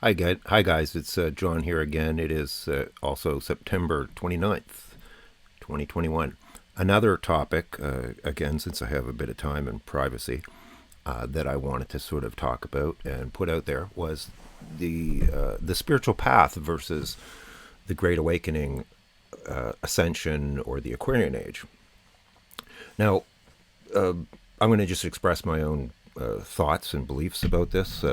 Hi guys, it's John here again. It is also September 29th, 2021. Another topic, again, since I have a bit of time and privacy, that I wanted to sort of talk about and put out there was the spiritual path versus the Great Awakening, Ascension, or the Aquarian Age. Now, I'm going to just express my own thoughts and beliefs about this.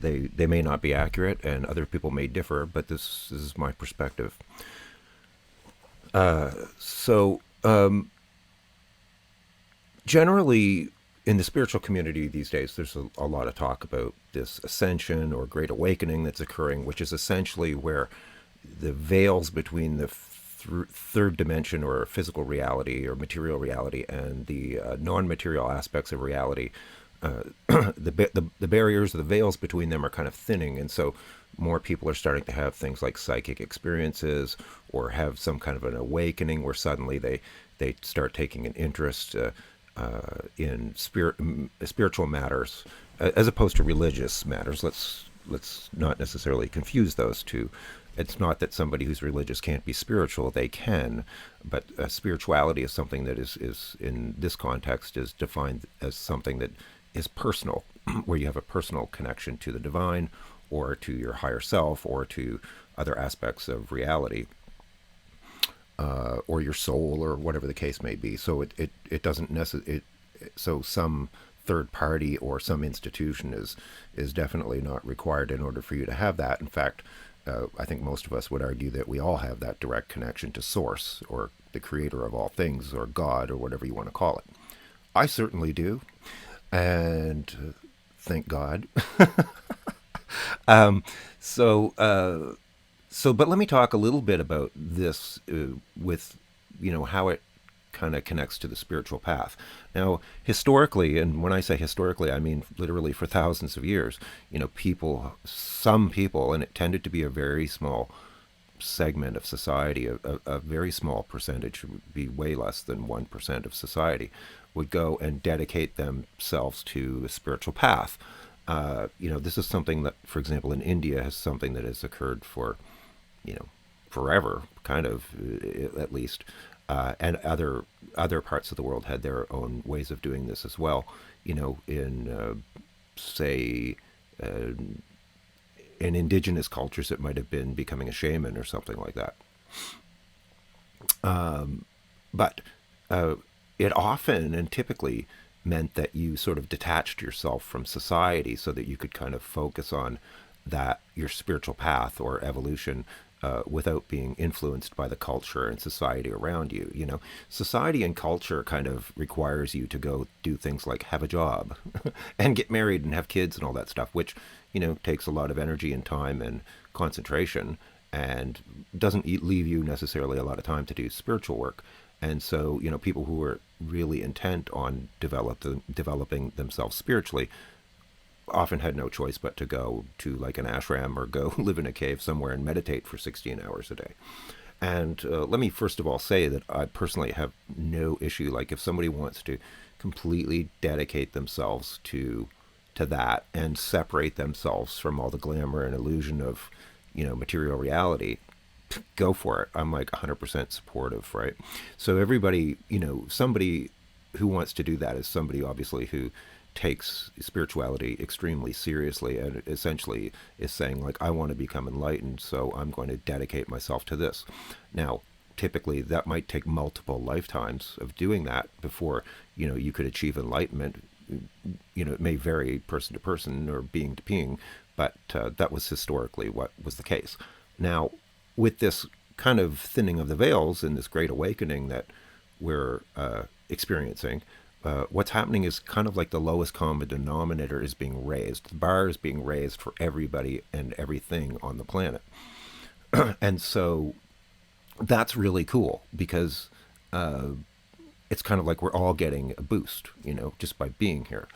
They may not be accurate, and other people may differ, but this is my perspective. So, generally, in the spiritual community these days, there's a lot of talk about this ascension or great awakening that's occurring, which is essentially where the veils between the third dimension or physical reality or material reality and the non-material aspects of reality, the barriers or the veils between them are kind of thinning, and so more people are starting to have things like psychic experiences or have some kind of an awakening where suddenly they start taking an interest in spiritual matters as opposed to religious matters. Let's not necessarily confuse those two. It's not that somebody who's religious can't be spiritual; they can, but spirituality is something that is in this context is defined as something that is personal, where you have a personal connection to the divine, or to your higher self, or to other aspects of reality, or your soul, or whatever the case may be. So it doesn't necessarily. So some third party or some institution is definitely not required in order for you to have that. In fact, I think most of us would argue that we all have that direct connection to Source, or the creator of all things, or God, or whatever you want to call it. I certainly do, and thank God. um, so, but let me talk a little bit about this with, how it kind of connects to the spiritual path. Now, historically, and when I say historically, I mean literally for thousands of years, some people, and it tended to be a very small segment of society, a very small percentage, would be way less than 1% of society, would go and dedicate themselves to a spiritual path. This is something that, for example, in India, has something that has occurred for, you know, forever, kind of, at least. And other parts of the world had their own ways of doing this as well. In say, in indigenous cultures, it might have been becoming a shaman or something like that. But it often and typically meant that you sort of detached yourself from society so that you could kind of focus on that your spiritual path or evolution, without being influenced by the culture and society around you. Society and culture kind of requires you to go do things like have a job and get married and have kids and all that stuff, which takes a lot of energy and time and concentration, and doesn't leave you necessarily a lot of time to do spiritual work. And so, people who are really intent on developing themselves spiritually often had no choice but to go to like an ashram or go live in a cave somewhere and meditate for 16 hours a day. And let me first of all say that I personally have no issue. Like, if somebody wants to completely dedicate themselves to that and separate themselves from all the glamour and illusion of material reality, go for it. I'm like 100% supportive, right? So everybody, somebody who wants to do that is somebody obviously who takes spirituality extremely seriously and essentially is saying, like, I want to become enlightened, so I'm going to dedicate myself to this. Now, typically that might take multiple lifetimes of doing that before you could achieve enlightenment. It may vary person to person or being to being, but that was historically what was the case. Now, with this kind of thinning of the veils and this great awakening that we're experiencing, what's happening is kind of like the lowest common denominator is being raised. The bar is being raised for everybody and everything on the planet. And so that's really cool because it's kind of like we're all getting a boost, just by being here.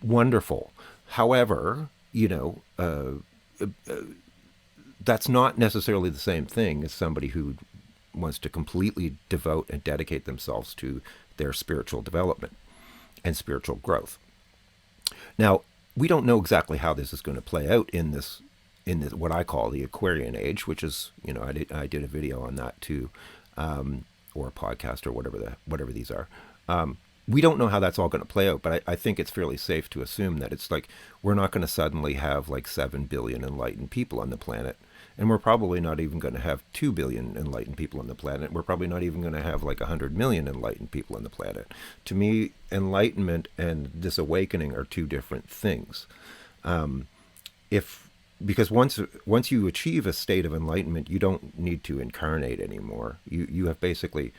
Wonderful. However, that's not necessarily the same thing as somebody who wants to completely devote and dedicate themselves to their spiritual development and spiritual growth. Now, we don't know exactly how this is going to play out in this what I call the Aquarian age, which is, I did a video on that too, or a podcast or whatever these are. We don't know how that's all going to play out, but I think it's fairly safe to assume that it's like we're not going to suddenly have like 7 billion enlightened people on the planet. And we're probably not even going to have 2 billion enlightened people on the planet. We're probably not even going to have like 100 million enlightened people on the planet. To me, enlightenment and this awakening are two different things. If Because once you achieve a state of enlightenment, you don't need to incarnate anymore. You have basically,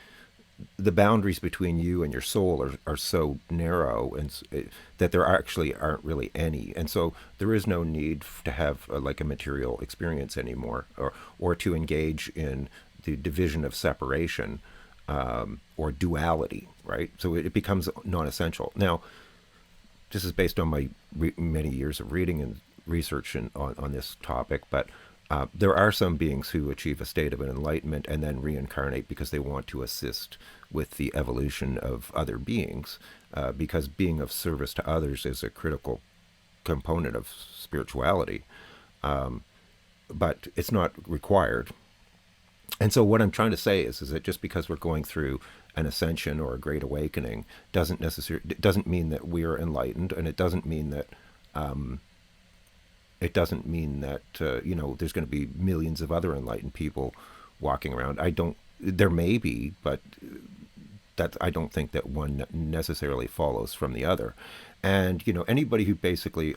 the boundaries between you and your soul are so narrow that there actually aren't really any, and so there is no need to have like a material experience anymore, or to engage in the division of separation, or duality, right? So it becomes non-essential. Now, this is based on my many years of reading and research on this topic, but there are some beings who achieve a state of an enlightenment and then reincarnate because they want to assist with the evolution of other beings, because being of service to others is a critical component of spirituality, but it's not required. And so what I'm trying to say is that just because we're going through an ascension or a great awakening doesn't mean that we're enlightened, and it doesn't mean that there's going to be millions of other enlightened people walking around. There may be, but I don't think that one necessarily follows from the other. And anybody who basically,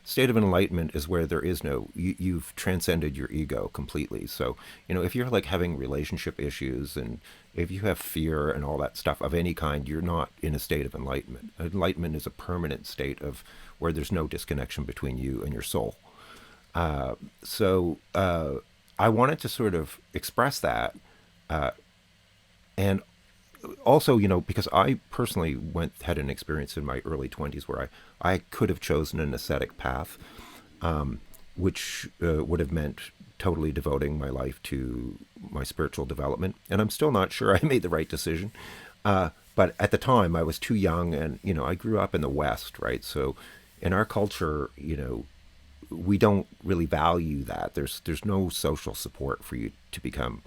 state of enlightenment is where there is no, you've transcended your ego completely. So if you're like having relationship issues, and if you have fear and all that stuff of any kind, you're not in a state of enlightenment. Enlightenment is a permanent state of where there's no disconnection between you and your soul. So I wanted to sort of express that, and also, because I personally had an experience in my early 20s where I could have chosen an ascetic path, which would have meant totally devoting my life to my spiritual development. And I'm still not sure I made the right decision. But at the time, I was too young, and, I grew up in the West, right? So in our culture, we don't really value that. There's no social support for you to become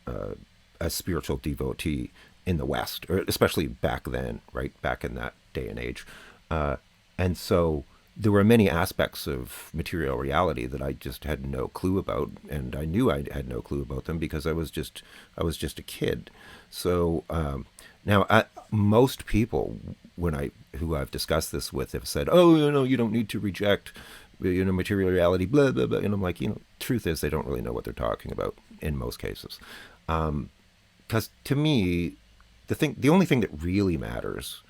a spiritual devotee in the West, or especially back then, right? Back in that day and age. And so there were many aspects of material reality that I just had no clue about, and I knew I had no clue about them because I was just a kid. So now, most people, who I've discussed this with, have said, "Oh, you don't need to reject, material reality, blah blah blah." And I'm like, truth is, they don't really know what they're talking about in most cases, because to me, the only thing that really matters,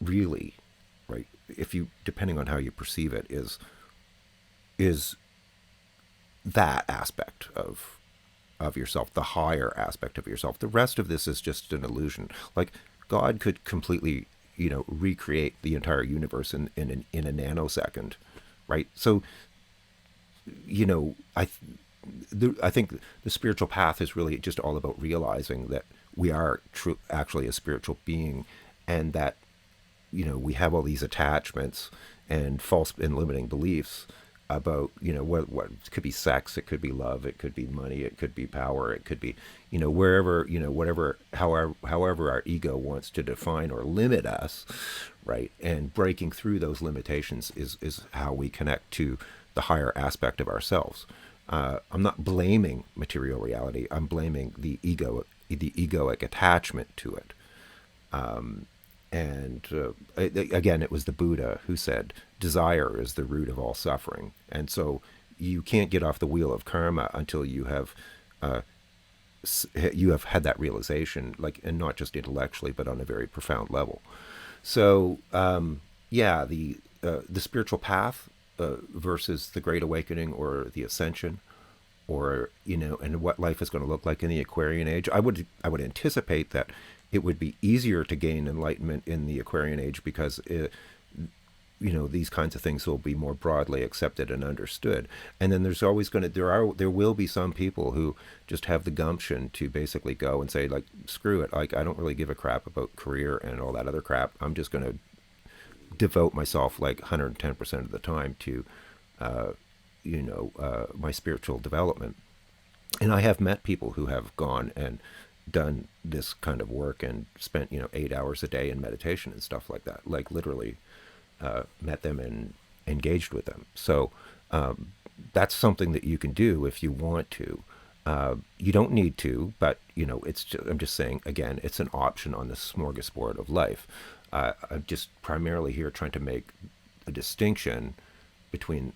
really, right, depending on how you perceive it, is that aspect of yourself, the higher aspect of yourself. The rest of this is just an illusion. Like, God could completely, recreate the entire universe in a nanosecond, right? So, I think the spiritual path is really just all about realizing that we are actually a spiritual being, and that we have all these attachments and false and limiting beliefs about what it could be sex, it could be love, it could be money, it could be power, it could be wherever, whatever, however our ego wants to define or limit us, right? And breaking through those limitations is how we connect to the higher aspect of ourselves. I'm not blaming material reality. I'm blaming the egoic attachment to it. Again, it was the Buddha who said, desire is the root of all suffering. And so you can't get off the wheel of karma until you have had that realization, and not just intellectually, but on a very profound level. So, the spiritual path versus the Great Awakening or the Ascension, or and what life is going to look like in the Aquarian Age. I would anticipate that it would be easier to gain enlightenment in the Aquarian Age because these kinds of things will be more broadly accepted and understood. And then there's always there will be some people who just have the gumption to basically go and say, like, screw it, like, I don't really give a crap about career and all that other crap. I'm just going to devote myself like 110% of the time to my spiritual development. And I have met people who have gone and done this kind of work and spent 8 hours a day in meditation and stuff like that, like literally met them and engaged with them. So that's something that you can do if you want to. You don't need to, but I'm just saying again, it's an option on the smorgasbord of life. I'm just primarily here trying to make a distinction between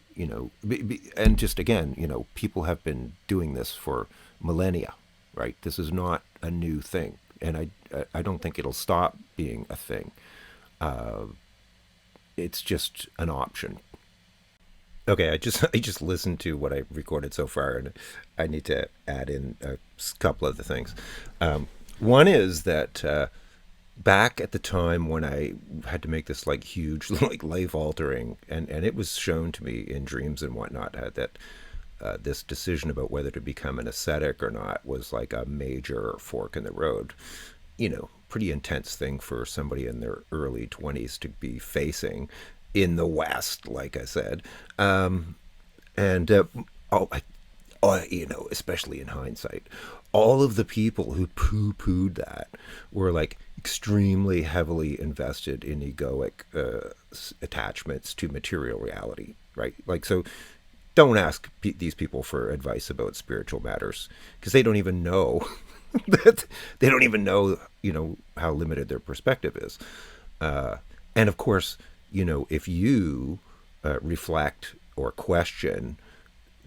and just again, people have been doing this for millennia, right? This is not a new thing, and I don't think it'll stop being a thing. It's just an option. Okay, I just listened to what I recorded so far, and I need to add in a couple of the things. One is that back at the time when I had to make this like huge like life altering, and it was shown to me in dreams and whatnot that this decision about whether to become an ascetic or not was like a major fork in the road. Pretty intense thing for somebody in their early 20s to be facing in the West, like I said. And oh, especially in hindsight, all of the people who poo-pooed that were like extremely heavily invested in egoic attachments to material reality, right? Like, so don't ask these people for advice about spiritual matters because they don't even know that they don't even know, how limited their perspective is. And of course, if you reflect or question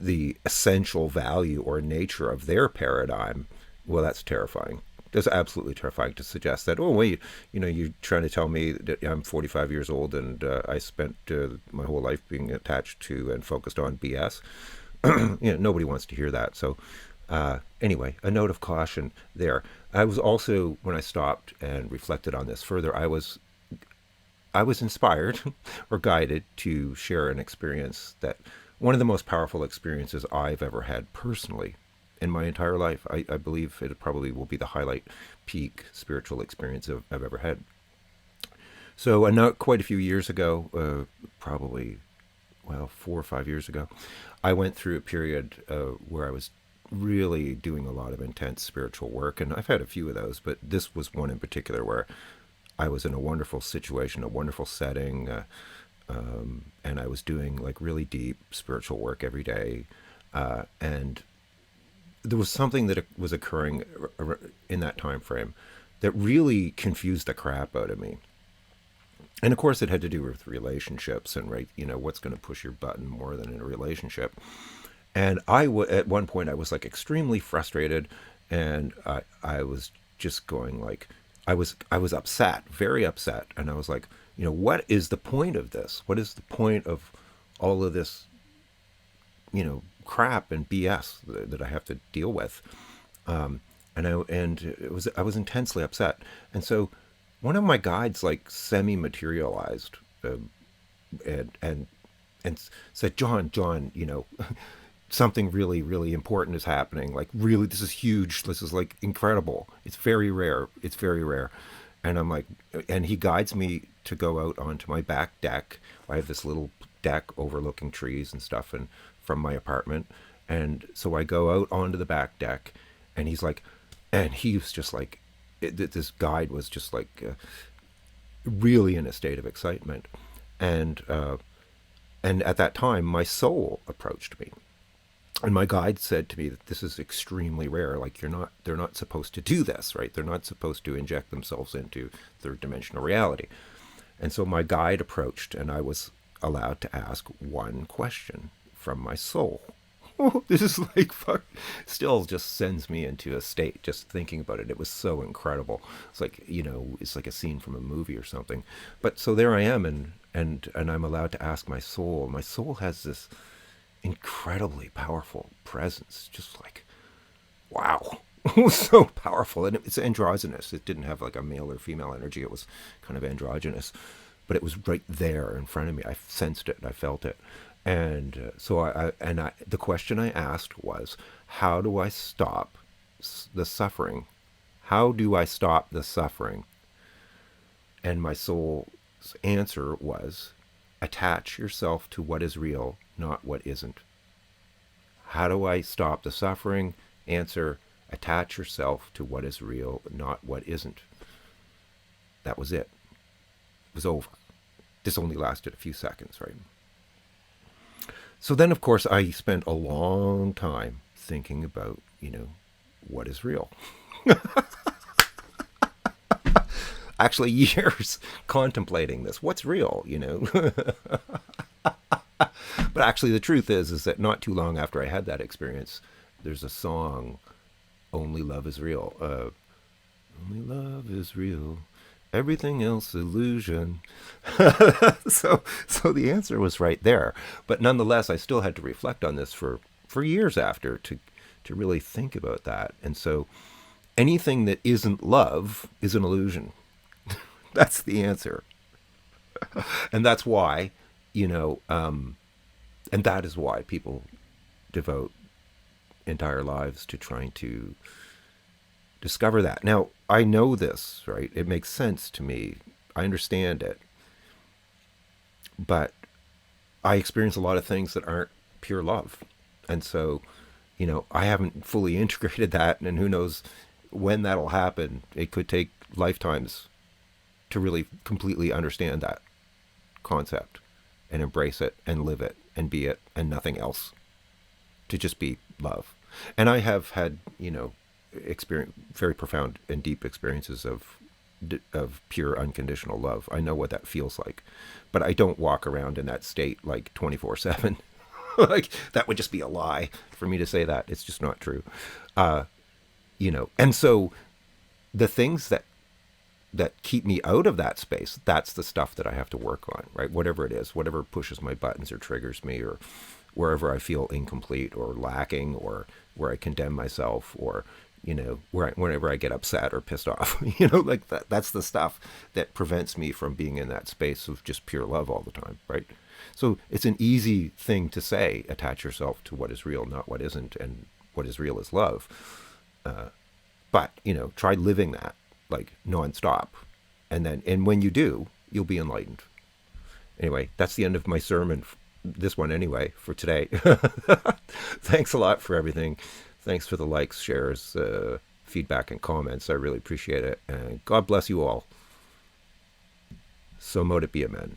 the essential value or nature of their paradigm, well, that's terrifying. That's absolutely terrifying to suggest that, oh, wait, you're trying to tell me that I'm 45 years old and I spent my whole life being attached to and focused on BS. Nobody wants to hear that. So anyway, a note of caution there. I was also, when I stopped and reflected on this further, I was inspired or guided to share an experience that one of the most powerful experiences I've ever had personally in my entire life. I believe it probably will be the highlight peak spiritual experience I've ever had. So, not quite a few years ago, probably, well, 4 or 5 years ago, I went through a period where I was really doing a lot of intense spiritual work. And I've had a few of those, but this was one in particular where I was in a wonderful situation, a wonderful setting, and I was doing like really deep spiritual work every day. And there was something that was occurring in that time frame that really confused the crap out of me. And of course, it had to do with relationships and, right, what's going to push your button more than in a relationship. And at one point, I was like extremely frustrated, and I was just going like, I was upset, very upset, and I was like, what is the point of this? What is the point of all of this, crap and BS that I have to deal with? I was intensely upset, and so one of my guides like semi-materialized, and said, John, something really, really important is happening. Like, really, this is huge. This is like incredible. It's very rare. It's very rare. And I'm like, and he guides me to go out onto my back deck. I have this little deck overlooking trees and stuff, and from my apartment. And so I go out onto the back deck, and he's like, and he was just like, this guide was just like really in a state of excitement. And at that time, my soul approached me. And my guide said to me that this is extremely rare. Like, they're not supposed to do this, right? They're not supposed to inject themselves into third dimensional reality. And so my guide approached, and I was allowed to ask one question from my soul. Oh, this is like, fuck, still just sends me into a state just thinking about it. It was so incredible. It's like, it's like a scene from a movie or something. But so there I am, and I'm allowed to ask my soul. My soul has this incredibly powerful presence, just like, wow. It was so powerful, and it's androgynous. It didn't have like a male or female energy. It was kind of androgynous, but it was right there in front of me. I sensed it, I felt it. And the question I asked was, how do I stop the suffering? How do I stop the suffering? And my soul answer was, attach yourself to what is real, not what isn't. How do I stop the suffering? Answer, attach yourself to what is real, not what isn't. That was it. It was over. This only lasted a few seconds, right? So then, of course, I spent a long time thinking about, what is real. Actually, years contemplating this. What's real, But actually, the truth is that not too long after I had that experience, there's a song, "Only Love is Real." Only love is real. Everything else illusion. So the answer was right there. But nonetheless, I still had to reflect on this for years after to really think about that. And so anything that isn't love is an illusion. That's the answer. And that's why, and that is why people devote entire lives to trying to discover that. Now, I know this, right? It makes sense to me. I understand it. But I experience a lot of things that aren't pure love. And so, I haven't fully integrated that, and who knows when that'll happen. It could take lifetimes to really completely understand that concept and embrace it and live it and be it and nothing else. To just be love. And I have had, experience very profound and deep experiences of pure unconditional love. I know what that feels like, but I don't walk around in that state like 24/7. Like that would just be a lie for me to say that. It's just not true. And so the things that keep me out of that space, that's the stuff that I have to work on, right? Whatever it is, whatever pushes my buttons or triggers me, or wherever I feel incomplete or lacking, or where I condemn myself, or whenever I get upset or pissed off, like that's the stuff that prevents me from being in that space of just pure love all the time, right? So it's an easy thing to say, attach yourself to what is real, not what isn't, and what is real is love. But try living that like nonstop, and when you do, you'll be enlightened. Anyway, that's the end of my sermon. This one anyway for today. Thanks a lot for everything. Thanks for the likes, shares, feedback, and comments. I really appreciate it. And God bless you all. So mote it be, amen.